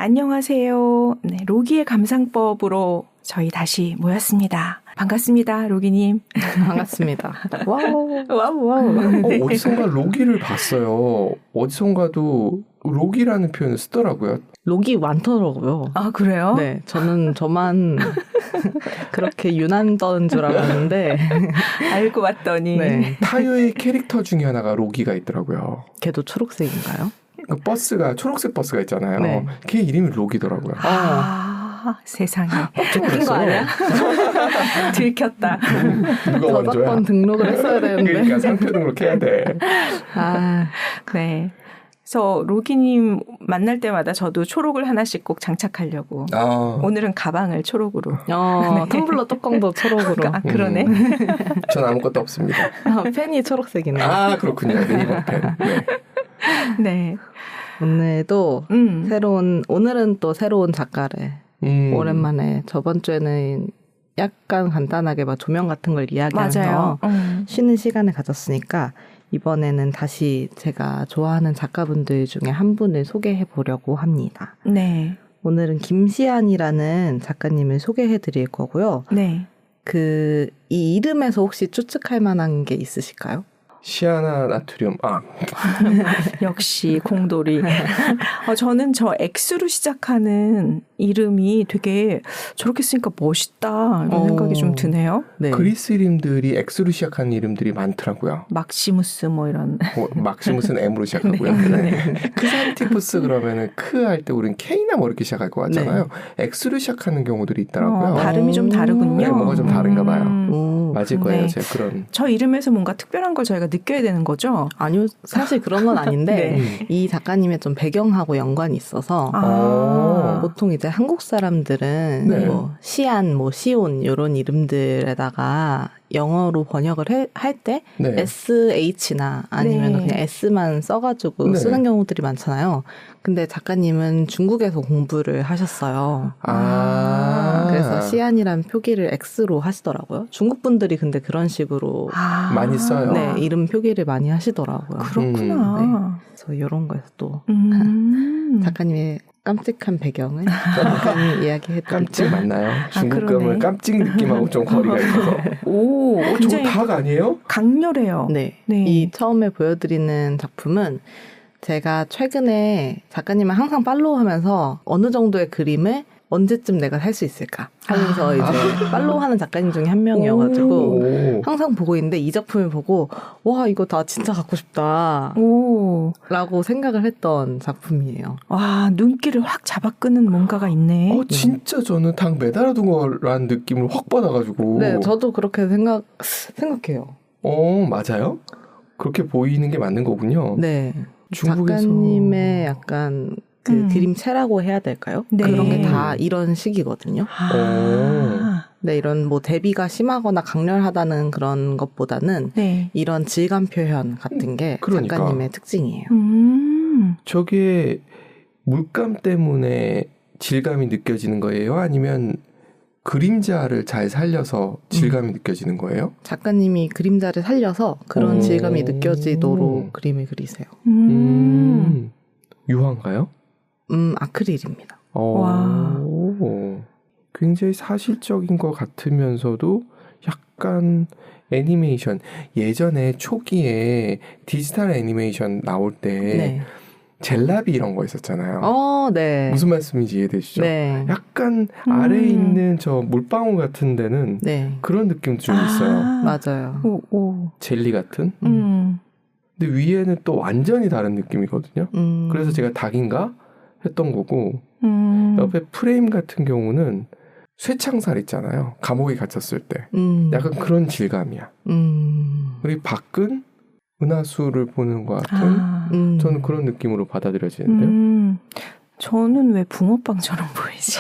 안녕하세요. 네, 로기의 감상법으로 저희 다시 모였습니다. 반갑습니다, 로기님. 반갑습니다. 와우. 어디선가 로기를 봤어요. 어디선가도 로기라는 표현을 쓰더라고요. 로기 많더라고요. 아, 그래요? 네, 저만 그렇게 유난던 줄 알았는데 알고 봤더니 네. 타요의 캐릭터 중에 하나가 로기가 있더라고요. 걔도 초록색인가요? 그 버스가 초록색 버스가 있잖아요. 네. 걔 이름이 로기더라고요. 세상에. 웃긴 거 아니야? 들켰다. 누가 먼저야? 저작권 등록을 했어야 되는데. 그러니까 상표 등록해야 돼. 네. 그래서 로기님 만날 때마다 저도 초록을 하나씩 꼭 장착하려고. 오늘은 가방을 초록으로. 텀블러 뚜껑도 초록으로. 그러네. 전 아무것도 없습니다. 펜이 초록색이네. 그렇군요. 네이버 펜. 네. 네. 오늘도 오늘은 또 새로운 작가를 오랜만에 저번 주에는 약간 간단하게 막 조명 같은 걸 이야기하면서 쉬는 시간을 가졌으니까 이번에는 다시 제가 좋아하는 작가분들 중에 한 분을 소개해 보려고 합니다. 네. 오늘은 김시안이라는 작가님을 소개해 드릴 거고요. 네. 이 이름에서 혹시 추측할 만한 게 있으실까요? 시아나 나트륨. 역시 공돌이. 저는 저 X로 시작하는 이름이 되게 저렇게 쓰니까 멋있다 이런 생각이 좀 드네요. 네. 그리스 이름들이 X로 시작하는 이름들이 많더라고요. 막시무스 뭐 이런. 막시무스는 M으로 시작하고요. 네. 크산티푸스 그러면은 크 할 때 우리는 K나 뭐 이렇게 시작할 것 같잖아요. X로 시작하는 경우들이 있더라고요. 발음이 좀 다르군요. 네, 뭔가 좀 다른가 봐요. 맞을 거예요. 네. 제가 그런. 저 이름에서 뭔가 특별한 걸 저희가 느껴야 되는 거죠? 아니요. 사실 그런 건 아닌데 네. 이 작가님의 좀 배경하고 연관이 있어서 보통 이제 한국 사람들은 네. 뭐 시안, 뭐 시온 이런 이름들에다가 영어로 번역을 할 때 네. SH나 아니면 네. 그냥 S만 써가지고 네. 쓰는 경우들이 많잖아요. 근데 작가님은 중국에서 공부를 하셨어요. 그래서 시안이라는 표기를 X로 하시더라고요. 중국 분들이 근데 그런 식으로 많이 써요. 네, 이름 표기를 많이 하시더라고요. 그렇구나. 그래서 이런 거에서 또 작가님의 깜찍한 배경을 잠깐 이야기해드릴게요. 깜찍 맞나요? 중국 그러네. 가면 깜찍 느낌하고 좀 거리가 있어서. 저거 굉장히 닭 아니에요? 강렬해요. 네. 네. 이 처음에 보여드리는 작품은 제가 최근에 작가님을 항상 팔로우하면서 어느 정도의 그림을 언제쯤 내가 살 수 있을까 하면서 이제 팔로우하는 작가님 중에 한 명이어가지고 항상 보고 있는데 이 작품을 보고 와 이거 나 진짜 갖고 싶다 라고 생각을 했던 작품이에요. 와, 눈길을 확 잡아끄는 뭔가가 있네. 진짜 저는 닭 매달아둔 거라는 느낌을 확 받아가지고. 네, 저도 그렇게 생각해요. 맞아요? 그렇게 보이는 게 맞는 거군요. 네. 중국에서. 작가님의 약간 그림체라고 해야 될까요? 네. 그런 게 다 이런 식이거든요. 네, 이런 뭐 대비가 심하거나 강렬하다는 그런 것보다는 네. 이런 질감 표현 같은 게 그러니까. 작가님의 특징이에요. 저게 물감 때문에 질감이 느껴지는 거예요? 아니면 그림자를 잘 살려서 질감이 느껴지는 거예요? 작가님이 그림자를 살려서 그런 질감이 느껴지도록 그림을 그리세요. 유화인가요? 아크릴입니다. 와. 굉장히 사실적인 것 같으면서도 약간 애니메이션. 예전에 초기에 디지털 애니메이션 나올 때 네. 젤라비 이런 거 있었잖아요. 네. 무슨 말씀인지 이해되시죠? 네. 약간 아래에 있는 저 물방울 같은 데는 네. 그런 느낌 좀 있어요. 맞아요. 젤리 같은? 근데 위에는 또 완전히 다른 느낌이거든요. 그래서 제가 닭인가 했던 거고 옆에 프레임 같은 경우는 쇠창살 있잖아요. 감옥에 갇혔을 때. 약간 그런 질감이야. 그리고 밖은 은하수를 보는 것 같은 저는 그런 느낌으로 받아들여지는데요. 저는 왜 붕어빵처럼 보이지?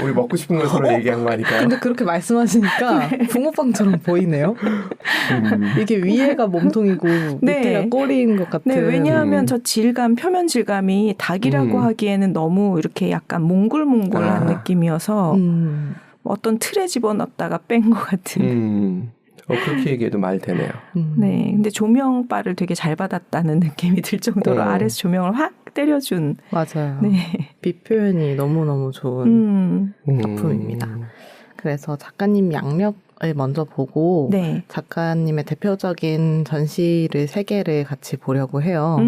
우리 먹고 싶은 걸 서로 얘기한 거 아닐까요? 근데 그렇게 말씀하시니까 붕어빵처럼 보이네요. 이게 위에가 몸통이고 밑에가 꼬리인 것 같은. 네, 왜냐하면 저 질감, 표면 질감이 닭이라고 하기에는 너무 이렇게 약간 몽글몽글한 느낌이어서 어떤 틀에 집어넣었다가 뺀 것 같은. 그렇게 얘기해도 말 되네요. 네, 근데 조명바를 되게 잘 받았다는 느낌이 들 정도로 아래에서 조명을 확 때려준. 맞아요. 네. 빛 표현이 너무너무 좋은 작품입니다. 그래서 작가님 양력을 먼저 보고 네. 작가님의 대표적인 전시를 3개를 같이 보려고 해요.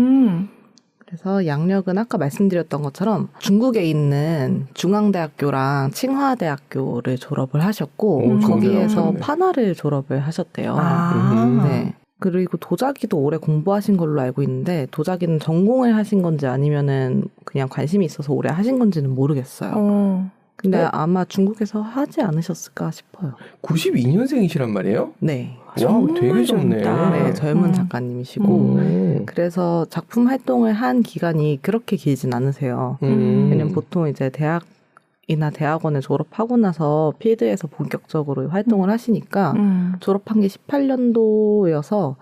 그래서 양력은 아까 말씀드렸던 것처럼 중국에 있는 중앙대학교랑 칭화대학교를 졸업을 하셨고 거기에서 판화를 졸업을 하셨대요. 네. 그리고 도자기도 오래 공부하신 걸로 알고 있는데 도자기는 전공을 하신 건지 아니면은 그냥 관심이 있어서 오래 하신 건지는 모르겠어요. 근데 아마 중국에서 하지 않으셨을까 싶어요. 92년생이시란 말이에요? 네. 와, 되게 젊네. 네, 젊은 작가님이시고 그래서 작품 활동을 한 기간이 그렇게 길진 않으세요. 왜냐면 보통 이제 대학이나 대학원을 졸업하고 나서 필드에서 본격적으로 활동을 하시니까 졸업한 게 18년도여서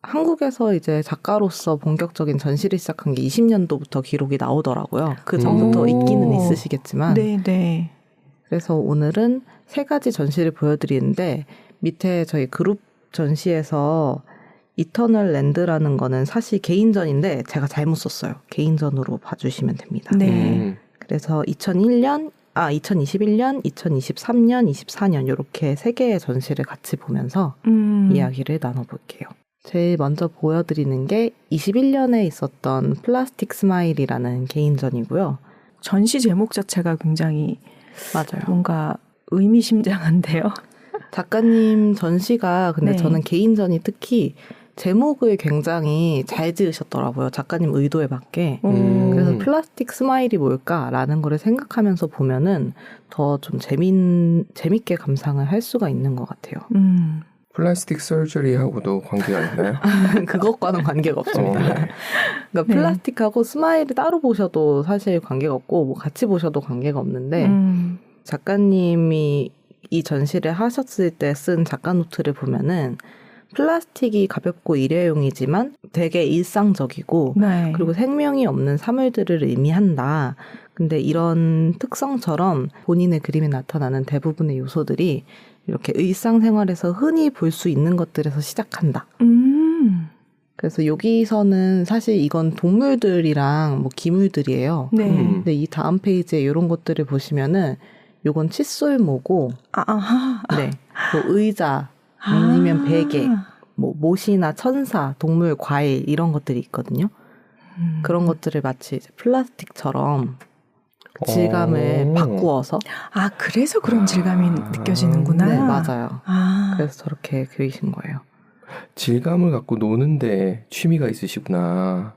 한국에서 이제 작가로서 본격적인 전시를 시작한 게 20년도부터 기록이 나오더라고요. 그 전부터 있기는 있으시겠지만. 네. 그래서 오늘은 3가지 전시를 보여드리는데 밑에 저희 그룹 전시에서 이터널 랜드라는 거는 사실 개인전인데 제가 잘못 썼어요. 개인전으로 봐주시면 됩니다. 네. 그래서 2021년, 2023년, 24년 이렇게 3개의 전시를 같이 보면서 이야기를 나눠볼게요. 제일 먼저 보여드리는 게 21년에 있었던 플라스틱 스마일이라는 개인전이고요. 전시 제목 자체가 굉장히 맞아요. 뭔가 의미심장한데요. 작가님 전시가 근데 네. 저는 개인전이 특히 제목을 굉장히 잘 지으셨더라고요. 작가님 의도에 맞게. 그래서 플라스틱 스마일이 뭘까라는 거를 생각하면서 보면은 더 좀 재밌게 감상을 할 수가 있는 것 같아요. 플라스틱 서저리하고도 관계가 있나요? 그것과는 관계가 없습니다. 네. 그러니까 플라스틱하고 스마일을 따로 보셔도 사실 관계가 없고 뭐 같이 보셔도 관계가 없는데 작가님이 이 전시를 하셨을 때 쓴 작가 노트를 보면은 플라스틱이 가볍고 일회용이지만 되게 일상적이고 네. 그리고 생명이 없는 사물들을 의미한다. 근데 이런 특성처럼 본인의 그림에 나타나는 대부분의 요소들이 이렇게 일상생활에서 흔히 볼 수 있는 것들에서 시작한다. 그래서 여기서는 사실 이건 동물들이랑 뭐 기물들이에요. 네. 근데 이 다음 페이지에 이런 것들을 보시면은 요건 칫솔모고, 네, 뭐 의자, 아니면 베개, 뭐 못이나 천사, 동물, 과일 이런 것들이 있거든요. 그런 것들을 마치 이제 플라스틱처럼 질감을 바꾸어서. 그래서 그런 질감이 느껴지는구나. 네, 맞아요. 그래서 저렇게 그리신 거예요. 질감을 갖고 노는데 취미가 있으시구나.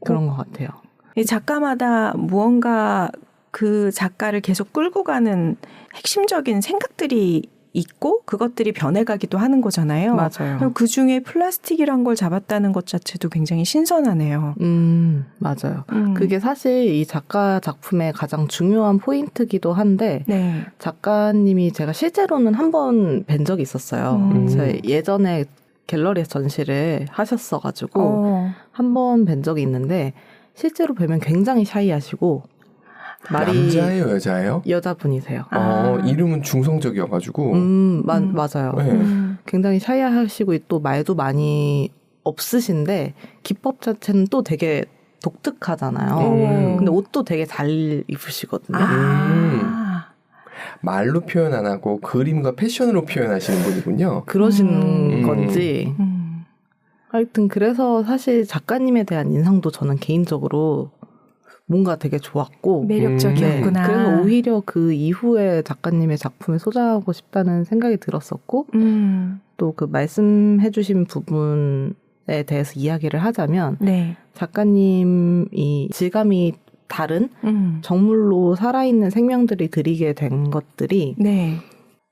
그런 것 같아요. 이 작가마다 무언가 그 작가를 계속 끌고 가는 핵심적인 생각들이 있고 그것들이 변해가기도 하는 거잖아요. 맞아요. 그 중에 플라스틱이란 걸 잡았다는 것 자체도 굉장히 신선하네요. 맞아요. 그게 사실 이 작가 작품의 가장 중요한 포인트기도 한데 네. 작가님이 제가 실제로는 한 번 뵌 적이 있었어요. 제가 예전에 갤러리에서 전시를 하셨어가지고 한 번 뵌 적이 있는데 실제로 뵈면 굉장히 샤이하시고 말이 남자예요, 여자예요? 여자분이세요. 이름은 중성적이어가지고. 맞아요. 네. 굉장히 샤이하시고 또 말도 많이 없으신데 기법 자체는 또 되게 독특하잖아요. 근데 옷도 되게 잘 입으시거든요. 말로 표현 안 하고 그림과 패션으로 표현하시는 분이군요. 그러신 건지. 하여튼 그래서 사실 작가님에 대한 인상도 저는 개인적으로 뭔가 되게 좋았고 매력적이었구나. 네. 그래서 오히려 그 이후에 작가님의 작품을 소장하고 싶다는 생각이 들었었고 또 그 말씀해주신 부분에 대해서 이야기를 하자면 네. 작가님이 질감이 다른 정물로 살아있는 생명들이 그리게 된 것들이 네.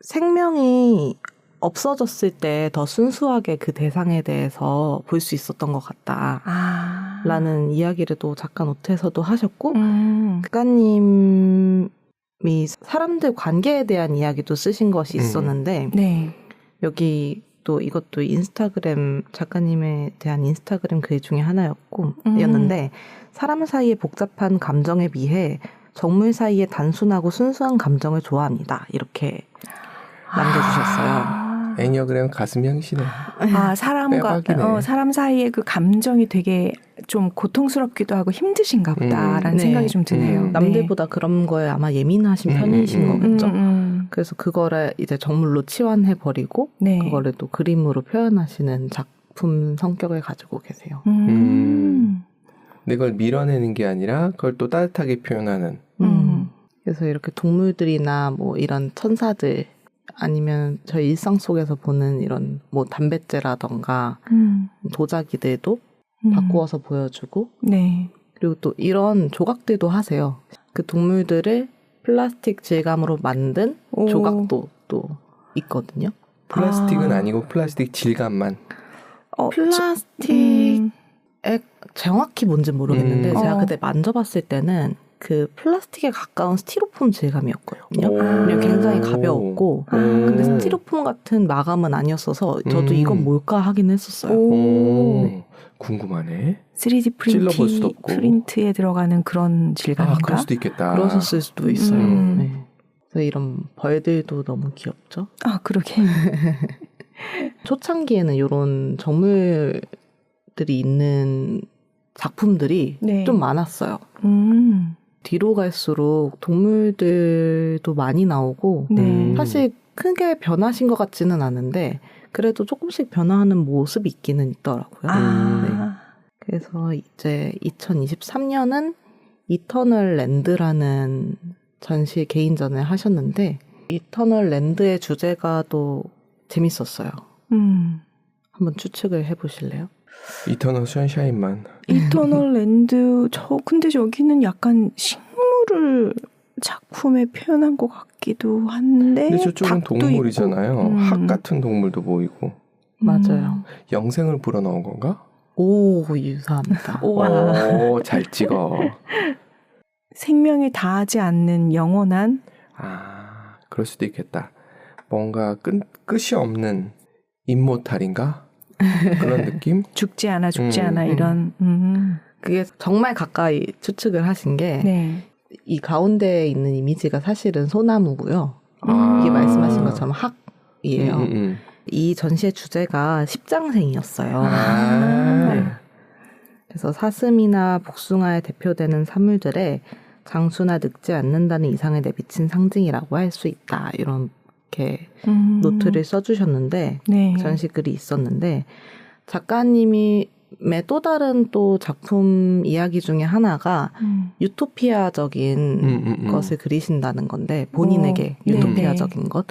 생명이 없어졌을 때 더 순수하게 그 대상에 대해서 볼 수 있었던 것 같다라는 이야기를 또 작가 노트에서도 하셨고 작가님이 사람들 관계에 대한 이야기도 쓰신 것이 있었는데 네. 여기 또 이것도 인스타그램 작가님에 대한 인스타그램 글 중에 하나였는데 사람 사이의 복잡한 감정에 비해 정물 사이의 단순하고 순수한 감정을 좋아합니다. 이렇게 남겨주셨어요. 애니어그램 가슴이 형시네. 사람 사이의 그 감정이 되게 좀 고통스럽기도 하고 힘드신가 보다라는 생각이 좀 드네요. 남들보다 그런 거에 아마 예민하신 편이신 거겠죠. 그래서 그거를 이제 정물로 치환해 버리고 그거를 또 그림으로 표현하시는 작품 성격을 가지고 계세요. 근데 그걸 밀어내는 게 아니라 그걸 또 따뜻하게 표현하는. 그래서 이렇게 동물들이나 뭐 이런 천사들 아니면 저희 일상 속에서 보는 이런 뭐 단백질라던가 도자기들도 바꾸어서 보여주고 그리고 또 이런 조각들도 하세요. 그 동물들을 플라스틱 질감으로 만든 조각도 또 있거든요. 플라스틱은 아니고 플라스틱 질감만. 플라스틱에 정확히 뭔지 모르겠는데 제가 그때 만져봤을 때는 그 플라스틱에 가까운 스티로폼 질감이었거든요. 굉장히 가벼웠고 근데 스티로폼 같은 마감은 아니었어서 저도 이건 뭘까 하긴 했었어요. 궁금하네. 3D 프린트에 들어가는 그런 질감인가? 그럴 수도 있겠다. 그러셨을 수도 있어요. 그래서 이런 벌들도 너무 귀엽죠? 그러게. 초창기에는 이런 정물들이 있는 작품들이 좀 많았어요. 뒤로 갈수록 동물들도 많이 나오고 사실 크게 변하신 것 같지는 않은데 그래도 조금씩 변화하는 모습이 있기는 있더라고요. 그래서 이제 2023년은 이터널 랜드라는 전시 개인전을 하셨는데 이터널 랜드의 주제가 또 재밌었어요. 한번 추측을 해보실래요? 이터널 선샤인만. 이터널 랜드 근데 저기는 약간 식물을 작품에 표현한 것 같기도 한데. 근데 저쪽은 동물이잖아요. 학 같은 동물도 보이고. 맞아요. 영생을 불어넣은 건가? 오, 유사합니다. 오, 잘 찍어. 생명이 다하지 않는 영원한. 그럴 수도 있겠다. 뭔가 끝이 없는 임모탈인가? 그런 느낌? 죽지 않아 이런. 그게 정말 가까이 추측을 하신 게 이 가운데에 있는 이미지가 사실은 소나무고요. 이게 말씀하신 것처럼 학이에요. 이 전시의 주제가 십장생이었어요. 그래서 사슴이나 복숭아에 대표되는 사물들에 장수나 늙지 않는다는 이상을 내비친 상징이라고 할 수 있다. 이렇게 노트를 써주셨는데 전시글이 있었는데 작가님이 또 다른 또 작품 이야기 중에 하나가 유토피아적인 것을 그리신다는 건데 본인에게 유토피아적인 것.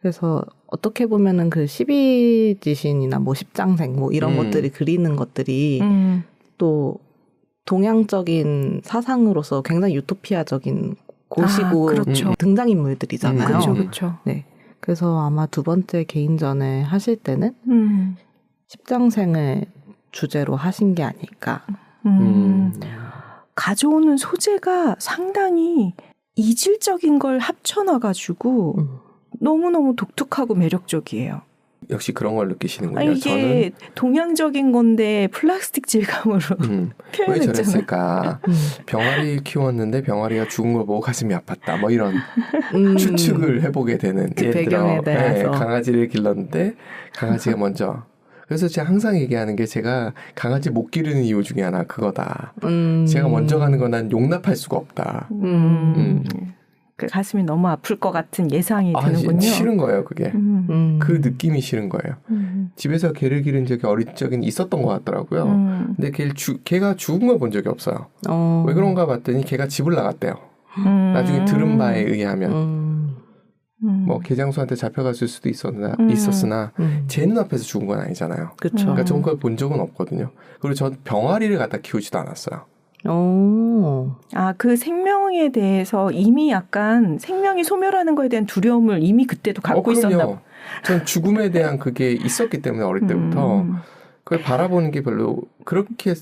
그래서 어떻게 보면은 그 12지신이나 뭐 십장생 뭐 이런 것들이 그리는 것들이 또 동양적인 사상으로서 굉장히 유토피아적인 곳이고 그렇죠. 등장인물들이잖아요. 그렇죠. 네. 그래서 아마 두 번째 개인전을 하실 때는 십장생을 주제로 하신 게 아닐까. 가져오는 소재가 상당히 이질적인 걸 합쳐놔가지고 너무너무 독특하고 매력적이에요. 역시 그런 걸 느끼시는군요. 이게 저는 동양적인 건데 플라스틱 질감으로 표현했잖아요. 왜 저랬을까? 병아리 키웠는데 병아리가 죽은 걸 보고 가슴이 아팠다. 뭐 이런 추측을 해보게 되는. 그 배경에 대해서. 강아지를 길렀는데 강아지가 먼저. 그래서 제가 항상 얘기하는 게 제가 강아지 못 기르는 이유 중에 하나 그거다. 제가 먼저 가는 건 난 용납할 수가 없다. 그 가슴이 너무 아플 것 같은 예상이 드는군요. 싫은 거예요, 그게. 그 느낌이 싫은 거예요. 집에서 개를 기른 적이 어릴 적엔 있었던 것 같더라고요. 근데 개가 죽은 걸 본 적이 없어요. 왜 그런가 봤더니 개가 집을 나갔대요. 나중에 들은 바에 의하면. 뭐 개장수한테 잡혀갔을 수도 있었으나 제 눈앞에서 죽은 건 아니잖아요. 그쵸. 그러니까 저는 그걸 본 적은 없거든요. 그리고 전 병아리를 갖다 키우지도 않았어요. 그 생명에 대해서 이미 약간 생명이 소멸하는 거에 대한 두려움을 이미 그때도 갖고 있었나 봐요. 전 죽음에 대한 그게 있었기 때문에 어릴 때부터 그걸 바라보는 게 별로 그렇게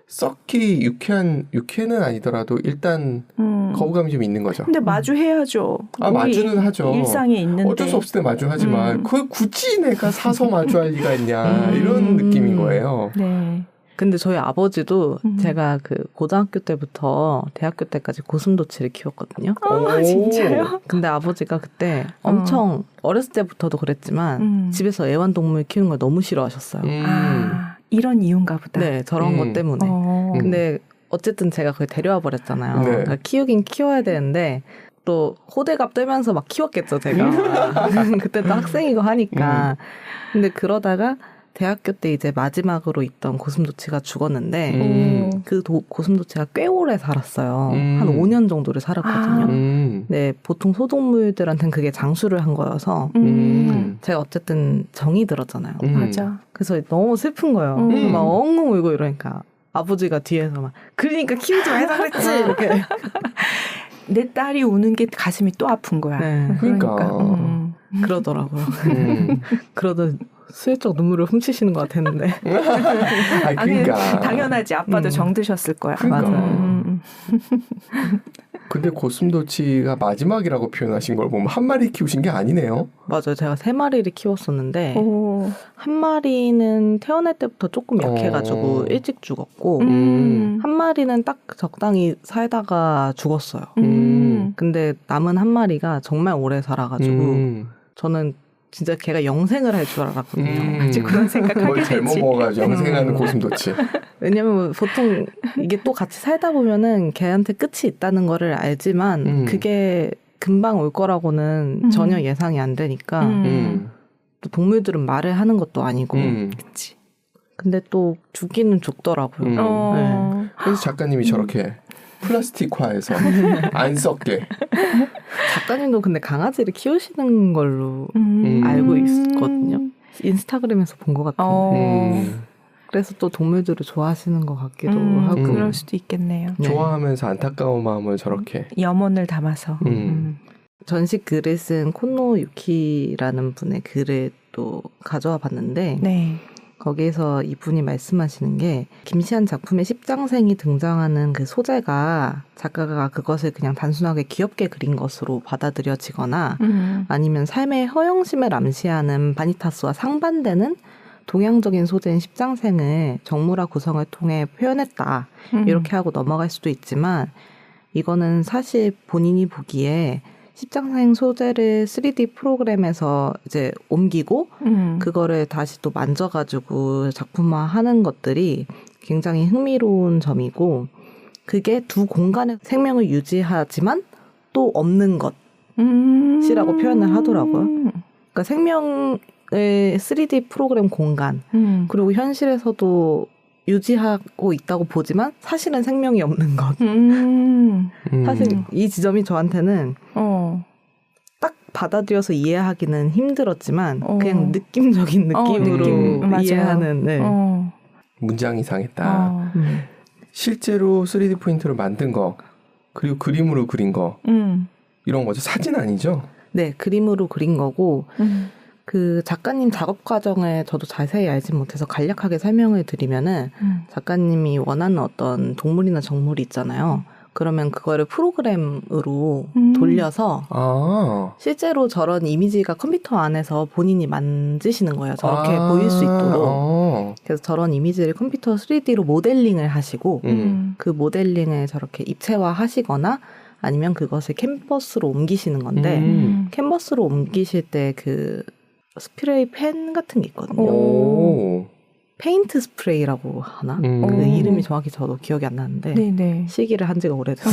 썩히 유쾌는 아니더라도 일단 거부감이 좀 있는 거죠. 근데 마주해야죠. 마주는 하죠. 일상에 있는데. 어쩔 수 없을 때 마주하지만 그걸 굳이 내가 사서 마주할 리가 있냐 이런 느낌인 거예요. 네. 근데 저희 아버지도 제가 그 고등학교 때부터 대학교 때까지 고슴도치를 키웠거든요. 아, 진짜요? 근데 아버지가 그때 엄청 어렸을 때부터도 그랬지만 집에서 애완동물 키우는 걸 너무 싫어하셨어요. 아, 이런 이유인가 보다. 네, 저런 것 때문에. 근데 어쨌든 제가 그걸 데려와 버렸잖아요. 네. 그러니까 키우긴 키워야 되는데 또 호들갑 떨면서 막 키웠겠죠, 제가. 그때 또 학생이고 하니까. 근데 그러다가 대학교 때 이제 마지막으로 있던 고슴도치가 죽었는데 그 고슴도치가 꽤 오래 살았어요. 한 5년 정도를 살았거든요. 근데 보통 소동물들한테는 그게 장수를 한 거여서 제가 어쨌든 정이 들었잖아요. 맞아. 그래서 너무 슬픈 거예요. 막 엉엉 울고 이러니까 아버지가 뒤에서 막 그러니까 키우지 말자 그랬지 이렇게. 내 딸이 우는 게 가슴이 또 아픈 거야. 네. 그러니까. 그러더라고요. 그러다 슬쩍 눈물을 훔치시는 것 같았는데. 아니, 그러니까. 아니, 당연하지. 아빠도 정드셨을 거야. 그러니까. 맞아요. 근데 고슴도치가 마지막이라고 표현하신 걸 보면 한 마리 키우신 게 아니네요. 맞아요. 제가 3마리를 키웠었는데 한 마리는 태어날 때부터 조금 약해가지고 일찍 죽었고 한 마리는 딱 적당히 살다가 죽었어요. 근데 남은 한 마리가 정말 오래 살아가지고 저는 진짜 걔가 영생을 할 줄 알았거든요. 아직 그런 생각하게 뭘 잘못 되지. 먹어가지고 영생하는 고슴도치. 왜냐면 보통 이게 또 같이 살다 보면은 걔한테 끝이 있다는 거를 알지만 그게 금방 올 거라고는 전혀 예상이 안 되니까 또 동물들은 말을 하는 것도 아니고 그치. 근데 또 죽기는 죽더라고요. 네. 그래서 작가님이 저렇게 플라스틱화해서 안 썩게. 작가님도 근데 강아지를 키우시는 걸로 알고 있거든요. 인스타그램에서 본 것 같은데. 그래서 또 동물들을 좋아하시는 것 같기도 하고. 그럴 수도 있겠네요. 네. 좋아하면서 안타까운 마음을 저렇게. 염원을 담아서. 전시 글을 쓴 콘노 유키라는 분의 글을 또 가져와 봤는데 네. 거기에서 이분이 말씀하시는 게 김시한 작품의 십장생이 등장하는 그 소재가 작가가 그것을 그냥 단순하게 귀엽게 그린 것으로 받아들여지거나 아니면 삶의 허영심을 암시하는 바니타스와 상반되는 동양적인 소재인 십장생을 정물화 구성을 통해 표현했다. 이렇게 하고 넘어갈 수도 있지만 이거는 사실 본인이 보기에 십장생 소재를 3D 프로그램에서 이제 옮기고 그거를 다시 또 만져가지고 작품화하는 것들이 굉장히 흥미로운 점이고 그게 두 공간의 생명을 유지하지만 또 없는 것이라고 표현을 하더라고요. 그러니까 생명의 3D 프로그램 공간 그리고 현실에서도 유지하고 있다고 보지만 사실은 생명이 없는 것. 사실 이 지점이 저한테는 딱 받아들여서 이해하기는 힘들었지만 그냥 느낌적인 느낌으로 이해하는 네. 문장 이상했다. 실제로 3D 프린터로 만든 거 그리고 그림으로 그린 거 이런 거죠. 사진 아니죠? 네. 그림으로 그린 거고 그 작가님 작업 과정을 저도 자세히 알지 못해서 간략하게 설명을 드리면은 작가님이 원하는 어떤 동물이나 정물이 있잖아요. 그러면 그거를 프로그램으로 돌려서 실제로 저런 이미지가 컴퓨터 안에서 본인이 만드시는 거예요. 저렇게 보일 수 있도록. 그래서 저런 이미지를 컴퓨터 3D로 모델링을 하시고 그 모델링을 저렇게 입체화 하시거나 아니면 그것을 캔버스로 옮기시는 건데 캔버스로 옮기실 때 그 스프레이 펜 같은 게 있거든요. 페인트 스프레이라고 하나? 그 이름이 정확히 저도 기억이 안 나는데 네네. 시기를 한 지가 오래돼서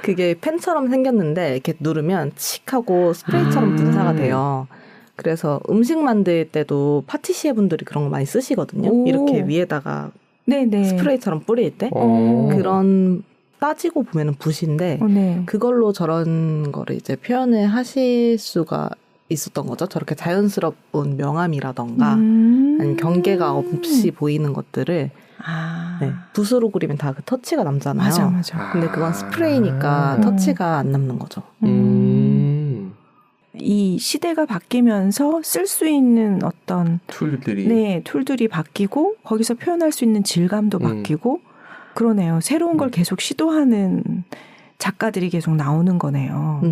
그게 펜처럼 생겼는데 이렇게 누르면 칙 하고 스프레이처럼 분사가 돼요. 그래서 음식 만들 때도 파티시에 분들이 그런 거 많이 쓰시거든요. 이렇게 위에다가 네네. 스프레이처럼 뿌릴 때 그런 따지고 보면은 붓인데 네. 그걸로 저런 거를 이제 표현을 하실 수가 있었던 거죠. 저렇게 자연스러운 명암이라던가 아니면 경계가 없이 보이는 것들을 네, 붓으로 그리면 다 그 터치가 남잖아요. 맞아. 근데 그건 스프레이니까 터치가 안 남는 거죠. 이 시대가 바뀌면서 쓸 수 있는 어떤 툴들이 바뀌고 거기서 표현할 수 있는 질감도 바뀌고 그러네요. 새로운 걸 계속 시도하는 작가들이 계속 나오는 거네요.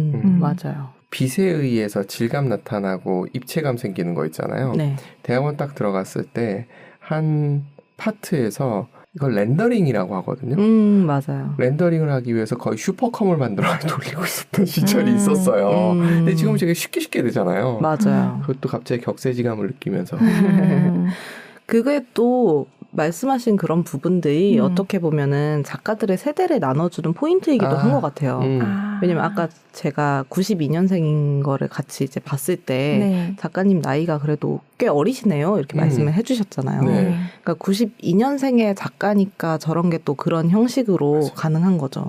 맞아요. 빛에 의해서 질감 나타나고 입체감 생기는 거 있잖아요. 네. 대학원 딱 들어갔을 때 한 파트에서 이걸 렌더링이라고 하거든요. 맞아요. 렌더링을 하기 위해서 거의 슈퍼컴을 만들어 돌리고 있었던 시절이 있었어요. 근데 지금은 되게 쉽게 되잖아요. 맞아요. 그것도 갑자기 격세지감을 느끼면서. 그게 또 말씀하신 그런 부분들이 어떻게 보면은 작가들의 세대를 나눠주는 포인트이기도 한 것 같아요. 왜냐면 아까 제가 92년생인 거를 같이 이제 봤을 때 네. 작가님 나이가 그래도 꽤 어리시네요. 이렇게 말씀을 해주셨잖아요. 네. 그러니까 92년생의 작가니까 저런 게 또 그런 형식으로 맞아. 가능한 거죠.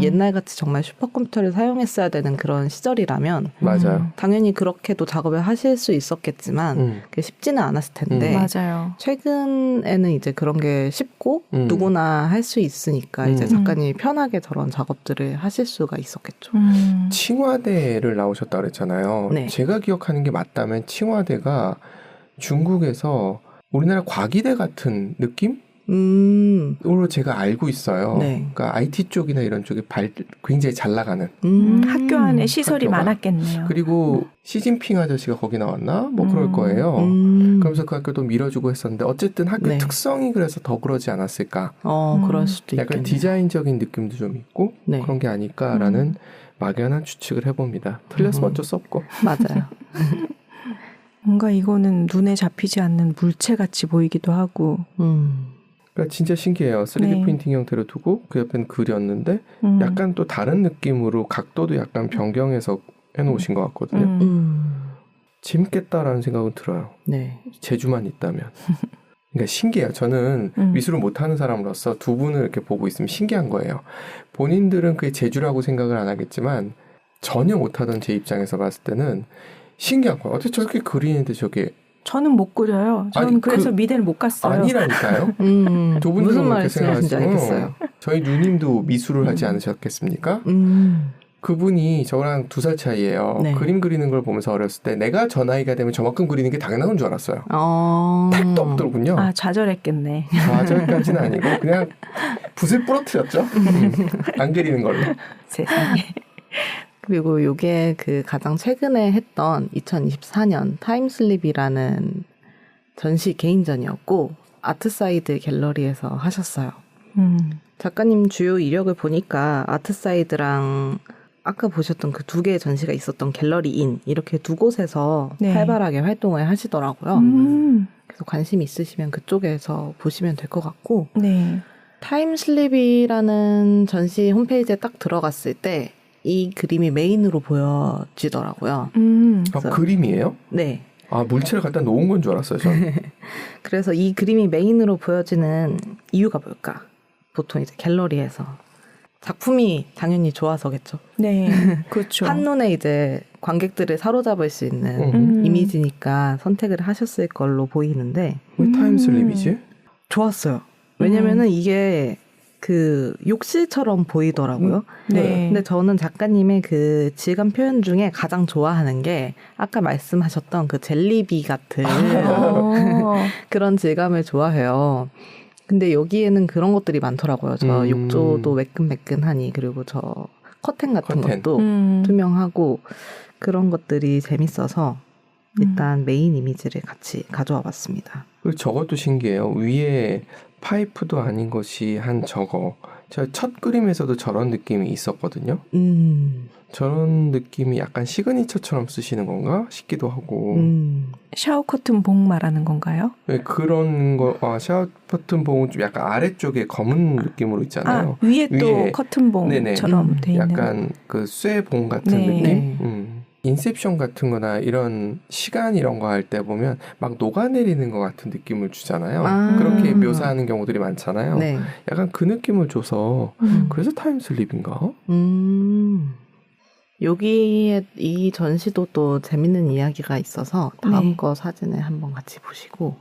옛날같이 정말 슈퍼컴퓨터를 사용했어야 되는 그런 시절이라면 맞아요. 당연히 그렇게도 작업을 하실 수 있었겠지만 그게 쉽지는 않았을 텐데 맞아요. 최근에는 이제 그런 게 쉽고 누구나 할 수 있으니까 이제 작가님이 편하게 저런 작업들을 하실 수가 있었겠죠. 칭화대를 나오셨다 그랬잖아요. 네. 제가 기억하는 게 맞다면 칭화대가 중국에서 우리나라 과기대 같은 느낌으로 제가 알고 있어요. 네. 그러니까 IT 쪽이나 이런 쪽이 굉장히 잘 나가는 학교 안에 시설이 학교가. 많았겠네요. 그리고 시진핑 아저씨가 거기 나왔나? 뭐 그럴 거예요. 그러면서 그 학교도 밀어주고 했었는데 어쨌든 학교 네. 특성이 그래서 더 그러지 않았을까. 그럴 수도 있겠네요. 약간 디자인적인 느낌도 좀 있고 네. 그런 게 아닐까라는 막연한 추측을 해봅니다. 틀렸으면 어쩔 수 없고. 맞아요. 뭔가 이거는 눈에 잡히지 않는 물체같이 보이기도 하고. 그러니까 진짜 신기해요. 3D 네. 프린팅 형태로 두고 그 옆에는 그렸는데 약간 또 다른 느낌으로 각도도 약간 변경해서 해놓으신 것 같거든요. 재밌겠다라는 생각은 들어요. 네. 재주만 있다면. 그러니까 신기해요. 저는 미술을 못하는 사람으로서 두 분을 이렇게 보고 있으면 신기한 거예요. 본인들은 그게 재주라고 생각을 안 하겠지만 전혀 못하던 제 입장에서 봤을 때는 신기한 거예요. 어떻게 저렇게 그리는데 저게. 저는 못 그려요. 저는 아니, 그래서 미대를 못 갔어요. 아니라니까요. 두 분도 무슨 말씀하시는지 알겠어요. 저희 누님도 미술을 하지 않으셨겠습니까? 그분이 저랑 2살 차이예요. 네. 그림 그리는 걸 보면서 어렸을 때 내가 저 나이가 되면 저만큼 그리는 게 당연한 줄 알았어요. 택도 없더군요. 아, 좌절했겠네. 좌절까지는 아니고 그냥 붓을 부러뜨렸죠. 안 그리는 걸로. 세상에. 그리고 요게 그 가장 최근에 했던 2024년 타임슬립이라는 전시 개인전이었고 아트사이드 갤러리에서 하셨어요. 작가님 주요 이력을 보니까 아트사이드랑 아까 보셨던 그 2개의 전시가 있었던 갤러리인 이렇게 2곳에서 네. 활발하게 활동을 하시더라고요. 그래서 관심 있으시면 그쪽에서 보시면 될 것 같고 네. 타임슬립이라는 전시 홈페이지에 딱 들어갔을 때 이 그림이 메인으로 보여지더라고요. 그림이에요? 네. 아, 물체를 갖다 놓은 건 줄 알았어요, 저는. 그래서 이 그림이 메인으로 보여지는 이유가 뭘까? 보통 이제 갤러리에서 작품이 당연히 좋아서겠죠. 네, 그렇죠. 한눈에 이제 관객들을 사로잡을 수 있는 이미지니까 선택을 하셨을 걸로 보이는데 왜 타임슬립이지? 좋았어요. 왜냐면은 이게 그 욕실처럼 보이더라고요. 네. 근데 저는 작가님의 그 질감 표현 중에 가장 좋아하는 게 아까 말씀하셨던 그 젤리비 같은 그런 질감을 좋아해요. 근데 여기에는 그런 것들이 많더라고요. 저 욕조도 매끈매끈하니 그리고 저 커튼 같은 것도 투명하고 그런 것들이 재밌어서 일단 메인 이미지를 같이 가져와 봤습니다. 그리고 저것도 신기해요. 위에 파이프도 아닌 것이 한 저거. 제가 첫 그림에서도 저런 느낌이 있었거든요. 저런 느낌이 약간 시그니처처럼 쓰시는 건가 싶기도 하고. 샤워 커튼 봉 말하는 건가요? 네, 그런 거. 샤워 커튼 봉은 좀 약간 아래쪽에 검은 느낌으로 있잖아요. 위에 또 커튼 봉처럼 돼 있는. 약간 그 쇠봉 같은 네. 느낌? 네. 인셉션 같은 거나 이런 시간 이런 거 할 때 보면 막 녹아내리는 것 같은 느낌을 주잖아요. 그렇게 묘사하는 경우들이 많잖아요. 네. 약간 그 느낌을 줘서 그래서 타임슬립인가? 여기에 이 전시도 또 재밌는 이야기가 있어서 다음 거 사진을 한번 같이 보시고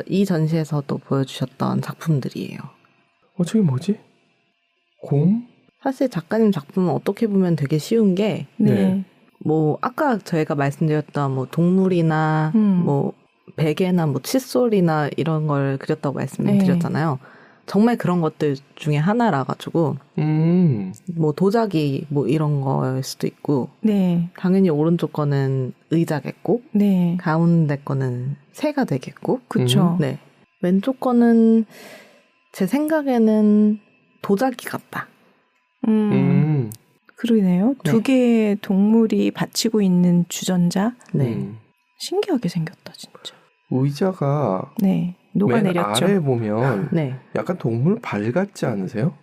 이 전시에서도 보여주셨던 작품들이에요. 저게 뭐지? 곰? 사실 작가님 작품은 어떻게 보면 되게 쉬운 게, 네. 뭐, 아까 저희가 말씀드렸던 뭐 동물이나, 뭐, 베개나 뭐 칫솔이나 이런 걸 그렸다고 말씀드렸잖아요. 네. 정말 그런 것들 중에 하나라가지고, 뭐 도자기 뭐 이런 거일 수도 있고, 네. 당연히 오른쪽 거는 의자겠고, 네. 가운데 거는 새가 되겠고, 그쵸. 네. 왼쪽 거는 제 생각에는 도자기 같다. 그러네요. 네. 두 개의 동물이 받치고 있는 주전자. 네. 신기하게 생겼다 진짜. 의자가 네. 녹아내렸죠. 맨 아래 보면 네. 약간 동물 발 같지 않으세요?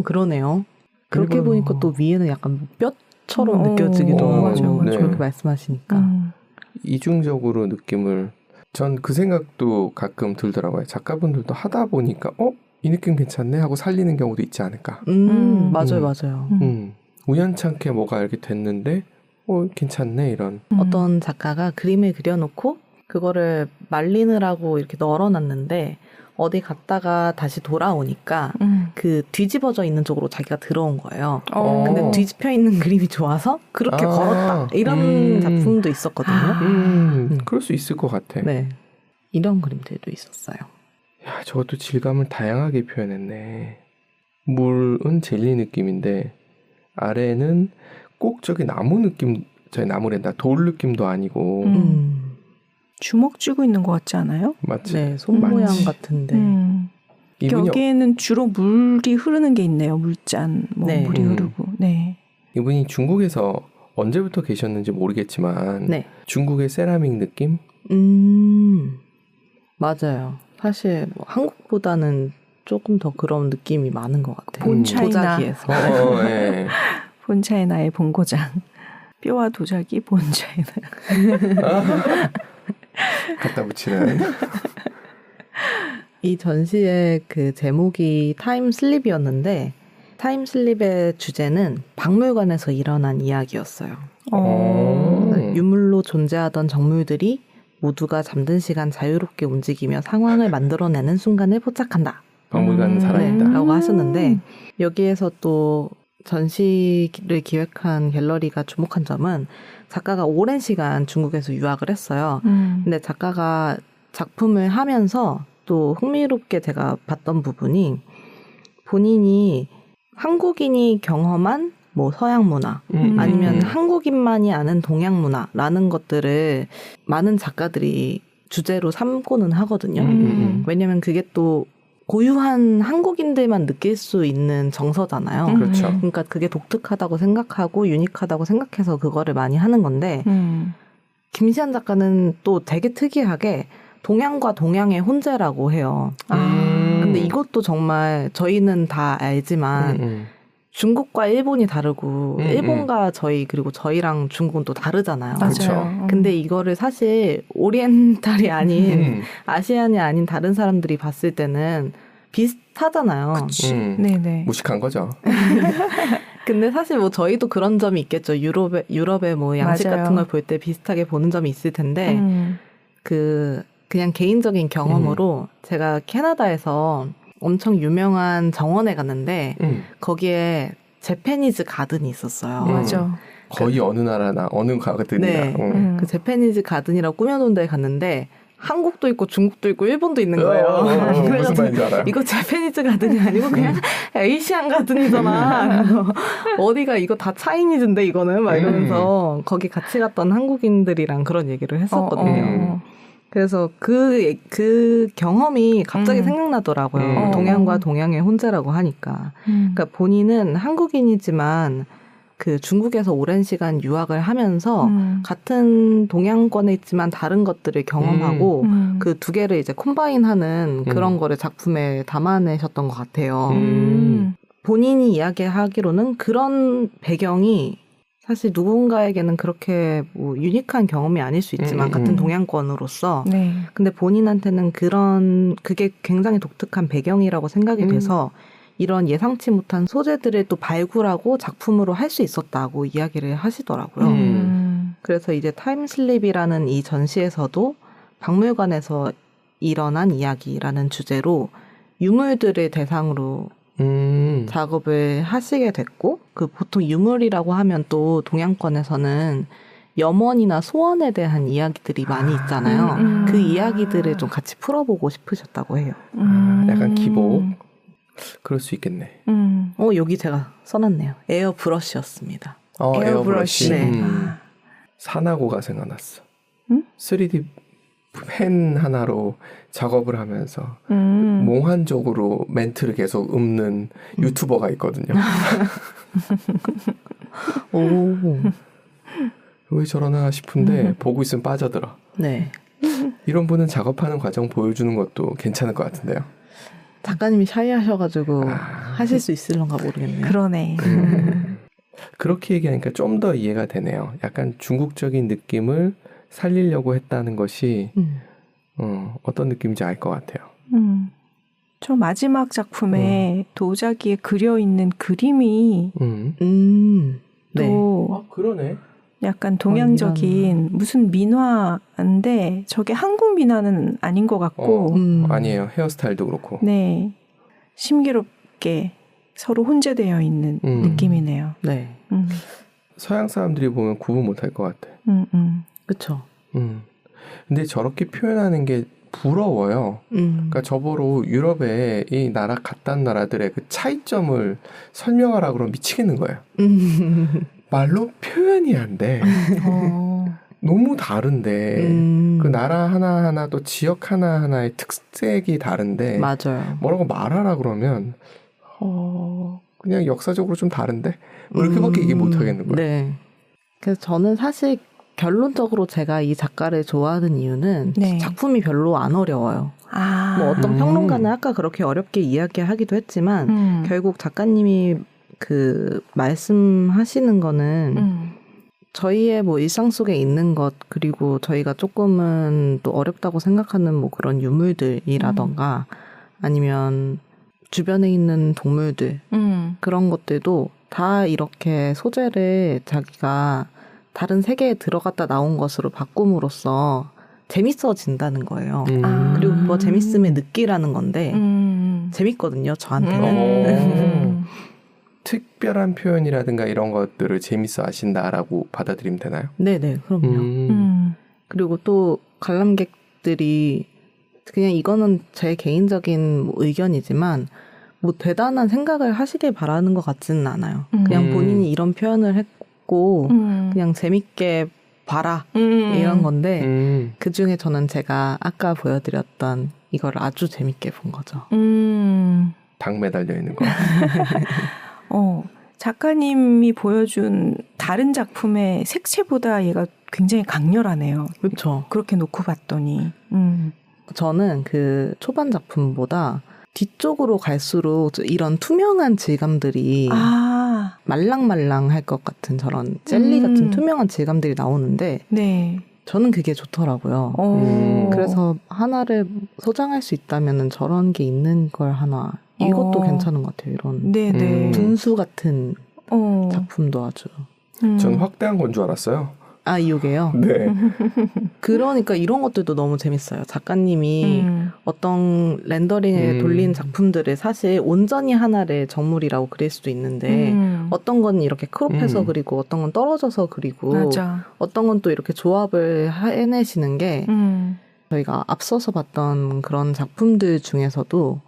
그러네요. 그렇게 일본- 보니까 또 위에는 약간 뼈처럼 느껴지기도 하고 맞아, 맞아. 저렇게 말씀하시니까. 이중적으로 느낌을 전 그 생각도 가끔 들더라고요. 작가분들도 하다 보니까 이 느낌 괜찮네 하고 살리는 경우도 있지 않을까. 맞아요, 맞아요. 우연찮게 뭐가 이렇게 됐는데 괜찮네 이런. 어떤 작가가 그림을 그려놓고 그거를 말리느라고 이렇게 널어놨는데 어디 갔다가 다시 돌아오니까 그 뒤집어져 있는 쪽으로 자기가 들어온 거예요. 근데 뒤집혀 있는 그림이 좋아서 그렇게 걸었다. 이런 작품도 있었거든요. 그럴 수 있을 것 같아. 네, 이런 그림들도 있었어요. 야, 저것도 질감을 다양하게 표현했네. 물은 젤리 느낌인데 아래는 꼭 저기 나무 느낌, 저희 나무랜다 돌 느낌도 아니고 주먹 쥐고 있는 것 같지 않아요? 맞지? 네, 손 모양 같은데. 여기에는 주로 물이 흐르는 게 있네요. 물잔, 네. 물이 흐르고. 네. 이분이 중국에서 언제부터 계셨는지 모르겠지만 네. 중국의 세라믹 느낌? 맞아요. 사실 뭐 한국보다는 조금 더 그런 느낌이 많은 것 같아요. 본차이나. 도자기에서. 네. 본차이나의 본고장. 뼈와 도자기 본차이나. 갖다 붙이는. 이 전시의 그 제목이 타임슬립이었는데 타임슬립의 주제는 박물관에서 일어난 이야기였어요. 유물로 존재하던 정물들이 모두가 잠든 시간 자유롭게 움직이며 상황을 만들어내는 순간을 포착한다. 박물관 살아있다. 네, 라고 하셨는데 여기에서 또 전시를 기획한 갤러리가 주목한 점은 작가가 오랜 시간 중국에서 유학을 했어요. 근데 작가가 작품을 하면서 또 흥미롭게 제가 봤던 부분이 본인이 한국인이 경험한 뭐 서양 문화 아니면 한국인만이 아는 동양 문화라는 것들을 많은 작가들이 주제로 삼고는 하거든요. 왜냐하면 그게 또 고유한 한국인들만 느낄 수 있는 정서잖아요. 그렇죠. 그러니까 그게 독특하다고 생각하고 유니크하다고 생각해서 그거를 많이 하는 건데 김시한 작가는 또 되게 특이하게 동양과 동양의 혼재라고 해요. 근데 이것도 정말 저희는 다 알지만 중국과 일본이 다르고 일본과 저희 그리고 저희랑 중국은 또 다르잖아요. 그렇죠. 근데 이거를 사실 오리엔탈이 아닌 아시안이 아닌 다른 사람들이 봤을 때는 비슷하잖아요. 그치. 네네. 무식한 거죠. 근데 사실 뭐 저희도 그런 점이 있겠죠. 유럽의 뭐 양식 맞아요. 같은 걸 볼 때 비슷하게 보는 점이 있을 텐데 그냥 개인적인 경험으로 제가 캐나다에서 엄청 유명한 정원에 갔는데 거기에 재패니즈 가든이 있었어요. 맞아. 거의 어느 나라나 어느 가든이나. 네. 그 재패니즈 가든이라고 꾸며놓은 데에 갔는데 한국도 있고 중국도 있고 일본도 있는 거예요. 무슨 말인지 알아요. 이거 재패니즈 가든이 아니고 그냥 에이시안 가든이잖아. 그래서 어디가 이거 다 차이니즈인데 이거는 막 이러면서 거기 같이 갔던 한국인들이랑 그런 얘기를 했었거든요. 그래서 그 경험이 갑자기 생각나더라고요. 동양과 동양의 혼재라고 하니까. 그러니까 본인은 한국인이지만 그 중국에서 오랜 시간 유학을 하면서 같은 동양권에 있지만 다른 것들을 경험하고 그 두 개를 이제 콤바인하는 그런 거를 작품에 담아내셨던 것 같아요. 본인이 이야기하기로는 그런 배경이 사실 누군가에게는 그렇게 뭐 유니크한 경험이 아닐 수 있지만 같은 동양권으로서 네. 근데 본인한테는 그게 굉장히 독특한 배경이라고 생각이 돼서 이런 예상치 못한 소재들을 또 발굴하고 작품으로 할 수 있었다고 이야기를 하시더라고요. 그래서 이제 타임슬립이라는 이 전시에서도 박물관에서 일어난 이야기라는 주제로 유물들을 대상으로 작업을 하시게 됐고 그 보통 유물이라고 하면 또 동양권에서는 염원이나 소원에 대한 이야기들이 많이 있잖아요. 그 이야기들을 좀 같이 풀어보고 싶으셨다고 해요. 약간 기복. 그럴 수 있겠네. 여기 제가 써놨네요. 에어브러쉬였습니다. 에어브러쉬. 네. 사나고가 생각났어. 3D 펜 하나로 작업을 하면서 몽환적으로 멘트를 계속 읊는 유튜버가 있거든요. 오. 왜 저러나 싶은데 보고 있으면 빠져들어. 네. 이런 분은 작업하는 과정 보여주는 것도 괜찮을 것 같은데요. 작가님이 샤이하셔가지고 하실 수 있을런가 모르겠네요. 그러네. 그렇게 얘기하니까 좀 더 이해가 되네요. 약간 중국적인 느낌을 살리려고 했다는 것이 어떤 느낌인지 알 것 같아요. 저 마지막 작품에 도자기에 그려 있는 그림이 네. 또 그러네. 약간 동양적인 무슨 민화인데 저게 한국 민화는 아닌 것 같고 아니에요. 헤어스타일도 그렇고. 네, 신기롭게 서로 혼재되어 있는 느낌이네요. 네. 서양 사람들이 보면 구분 못할 것 같아. 그렇죠. 근데 저렇게 표현하는 게 부러워요. 그러니까 저보로 유럽의 이 나라 같단 나라들의 그 차이점을 설명하라 그러면 미치겠는 거예요. 말로 표현이 안 돼. 너무 다른데 그 나라 하나하나 또 지역 하나하나의 특색이 다른데 맞아요. 뭐라고 말하라 그러면 그냥 역사적으로 좀 다른데 뭐 이렇게밖에 얘기 못 하겠는 거예요. 네. 그래서 저는 사실 결론적으로 제가 이 작가를 좋아하는 이유는 네. 작품이 별로 안 어려워요. 뭐 어떤 평론가는 아까 그렇게 어렵게 이야기하기도 했지만 결국 작가님이 그 말씀하시는 거는 저희의 뭐 일상 속에 있는 것 그리고 저희가 조금은 또 어렵다고 생각하는 뭐 그런 유물들이라던가 아니면 주변에 있는 동물들 그런 것들도 다 이렇게 소재를 자기가 다른 세계에 들어갔다 나온 것으로 바꿈으로써 재밌어진다는 거예요. 그리고 뭐 재밌음의 느끼라는 건데 재밌거든요, 저한테는. 특별한 표현이라든가 이런 것들을 재밌어 하신다라고 받아들이면 되나요? 네네, 그럼요. 그리고 또 관람객들이 그냥 이거는 제 개인적인 뭐 의견이지만 뭐 대단한 생각을 하시길 바라는 것 같지는 않아요. 그냥 본인이 이런 표현을 했고 그냥 재밌게 봐라 이런 건데 그중에 저는 제가 아까 보여드렸던 이걸 아주 재밌게 본 거죠. 닭 매달려 있는 거. 작가님이 보여준 다른 작품의 색채보다 얘가 굉장히 강렬하네요. 그렇죠. 그렇게 놓고 봤더니. 저는 그 초반 작품보다 뒤쪽으로 갈수록 이런 투명한 질감들이 말랑말랑할 것 같은 저런 젤리 같은 투명한 질감들이 나오는데 네. 저는 그게 좋더라고요. 그래서 하나를 소장할 수 있다면 저런 게 있는 걸 하나 이것도 괜찮은 것 같아요. 이런 분수 같은 작품도 아주. 전 확대한 건 줄 알았어요. 아, 이게요? 네. 그러니까 이런 것들도 너무 재밌어요. 작가님이 어떤 렌더링에 돌린 작품들을 사실 온전히 하나를 정물이라고 그릴 수도 있는데 어떤 건 이렇게 크롭해서 그리고 어떤 건 떨어져서 그리고 맞아. 어떤 건 또 이렇게 조합을 해내시는 게 저희가 앞서서 봤던 그런 작품들 중에서도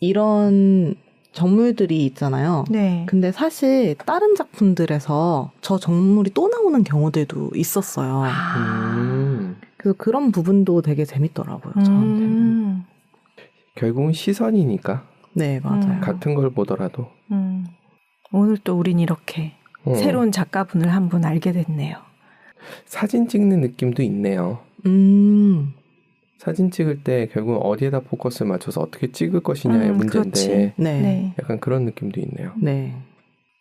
이런 정물들이 있잖아요. 네. 근데 사실 다른 작품들에서 저 정물이 또 나오는 경우들도 있었어요. 그래서 그런 부분도 되게 재밌더라고요. 저한테는. 결국은 시선이니까. 네, 맞아요. 같은 걸 보더라도. 오늘 또 우린 이렇게 새로운 작가분을 한 분 알게 됐네요. 사진 찍는 느낌도 있네요. 사진 찍을 때 결국 어디에다 포커스를 맞춰서 어떻게 찍을 것이냐의 문제인데 네. 약간 그런 느낌도 있네요. 네.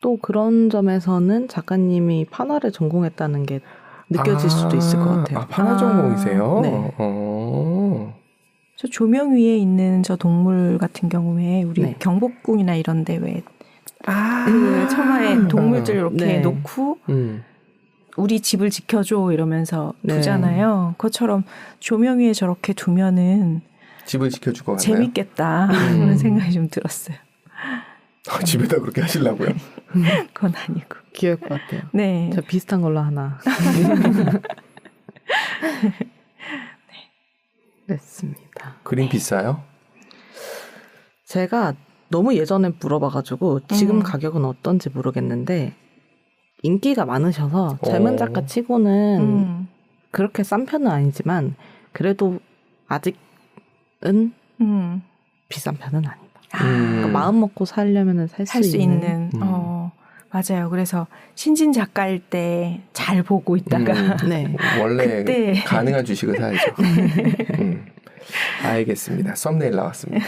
또 그런 점에서는 작가님이 판화를 전공했다는 게 느껴질 수도 있을 것 같아요. 판화 전공이세요? 네. 저 조명 위에 있는 저 동물 같은 경우에 우리 경복궁이나 이런 데 왜 그 처마에 동물들 이렇게 놓고 우리 집을 지켜줘 이러면서 두잖아요. 그것처럼 조명 위에 저렇게 두면은 집을 지켜줄 것 같나요? 재밌겠다 그런 생각이 좀 들었어요. 집에다 그렇게 하시려고요? 그건 아니고. 귀여울 것 같아요. 네. 저 비슷한 걸로 하나. 그랬습니다. 그림 비싸요? 제가 너무 예전에 물어봐가지고 지금 가격은 어떤지 모르겠는데 인기가 많으셔서 젊은 작가 치고는 그렇게 싼 편은 아니지만 그래도 아직은 비싼 편은 아니다. 그러니까 마음 먹고 살려면 살 수 있는. 맞아요. 그래서 신진 작가일 때 잘 보고 있다가 네. 원래 그때. 가능한 주식을 사야죠. 알겠습니다. 썸네일 나왔습니다.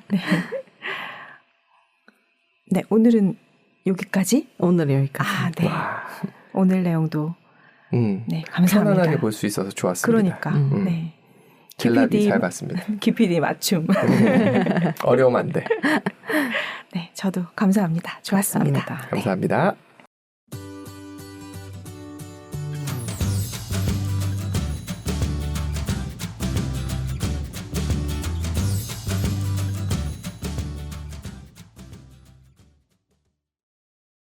네. 네, 오늘은 여기까지? 오늘은 여기까지. 네. 오늘 내용도 네, 감사합니다. 편안하게 볼 수 있어서 좋았습니다. 그러니까. 네. 젤라비 잘 봤습니다. 기피디 맞춤. 어려우면 안 돼. 네, 저도 감사합니다. 좋았습니다. 감사합니다.